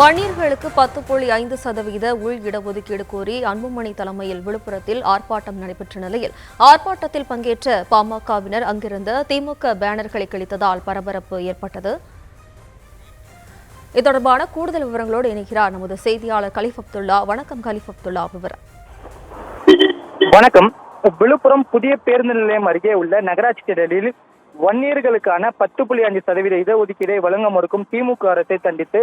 வன்னியர்களுக்கு 10.5% உள் இடஒதுக்கீடு கோரி அன்புமணி தலைமையில் விழுப்புரத்தில் ஆர்ப்பாட்டம் நடைபெற்ற நிலையில் ஆர்ப்பாட்டத்தில் பங்கேற்ற பாமகவினர் அங்கிருந்த திமுக பேனர்களை கிழித்ததால் பரபரப்பு ஏற்பட்டது. இது தொடர்பான கூடுதல் விவரங்களோடு இணைகிறார் நமது செய்தியாளர் கலீஃப் அப்துல்லா. வணக்கம் கலீஃப் அப்துல்லா, விவரம். வணக்கம். விழுப்புரம் புதிய பேருந்து நிலையம் அருகே உள்ள நகராட்சி திடலில் வன்னியர்களுக்கான 10.5% இடஒதுக்கீடை வழங்க மறுக்கும் திமுக அரசை கண்டித்து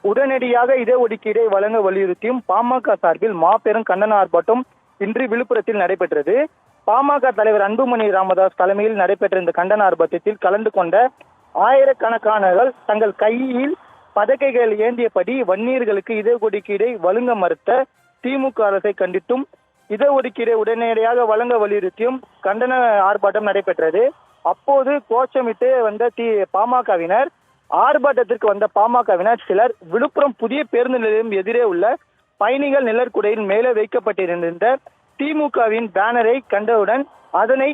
உடனடியாக இடஒதுக்கீடை வழங்க வலியுறுத்தியும் பாமக சார்பில் மாபெரும் கண்டன ஆர்ப்பாட்டம் இன்று விழுப்புரத்தில் நடைபெற்றது. பாமக தலைவர் அன்புமணி ராமதாஸ் தலைமையில் நடைபெற்ற இந்த கண்டன ஆர்ப்பாட்டத்தில் கலந்து கொண்ட ஆயிரக்கணக்கானவர்கள் தங்கள் கையில் பதக்கைகள் ஏந்தியபடி வன்னியர்களுக்கு இடஒதுக்கீடை வழங்க மறுத்த திமுக அரசை கண்டித்தும் இடஒதுக்கீடை உடனடியாக வழங்க வலியுறுத்தியும் கண்டன ஆர்ப்பாட்டம் நடைபெற்றது. அப்போது கோஷமிட்டு வந்த பாமகவினர் ஆர்ப்பாட்டத்திற்கு வந்த பாமகவினர் சிலர் விழுப்புரம் புதிய பேருந்து நிலையம் எதிரே உள்ள பயணிகள் நிழற்குடையில் மேலே வைக்கப்பட்டிருந்த திமுகவின் பேனரை கண்டவுடன் அதனை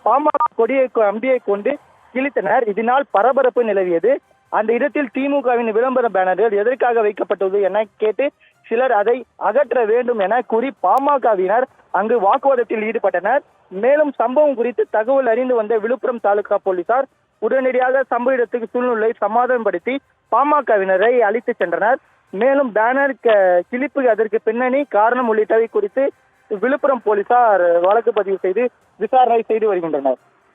பாமக கொடியை அம்பியை கொண்டு கிழித்தனர். இதனால் பரபரப்பு நிலவியது. அந்த இடத்தில் திமுகவின் விளம்பர பேனர்கள் எதற்காக வைக்கப்பட்டது என கேட்டு சிலர் அதை அகற்ற வேண்டும் என கூறி பாமகவினர் அங்கு வாக்குவாதத்தில் ஈடுபட்டனர். மேலும் சம்பவம் குறித்து தகவல் அறிந்து வந்த விழுப்புரம் தாலுகா போலீசார் உடனடியாக சம்பவ இடத்துக்கு சூழ்நிலை சமாதானப்படுத்தி பாமகவினரை அழைத்து சென்றனர். மேலும் பேனர் கிழிப்பு, அதற்கு பின்னணி காரணம் உள்ளிட்டவை குறித்து விழுப்புரம் போலீசார் வழக்கு பதிவு செய்து விசாரணை செய்து வருகின்றனர்.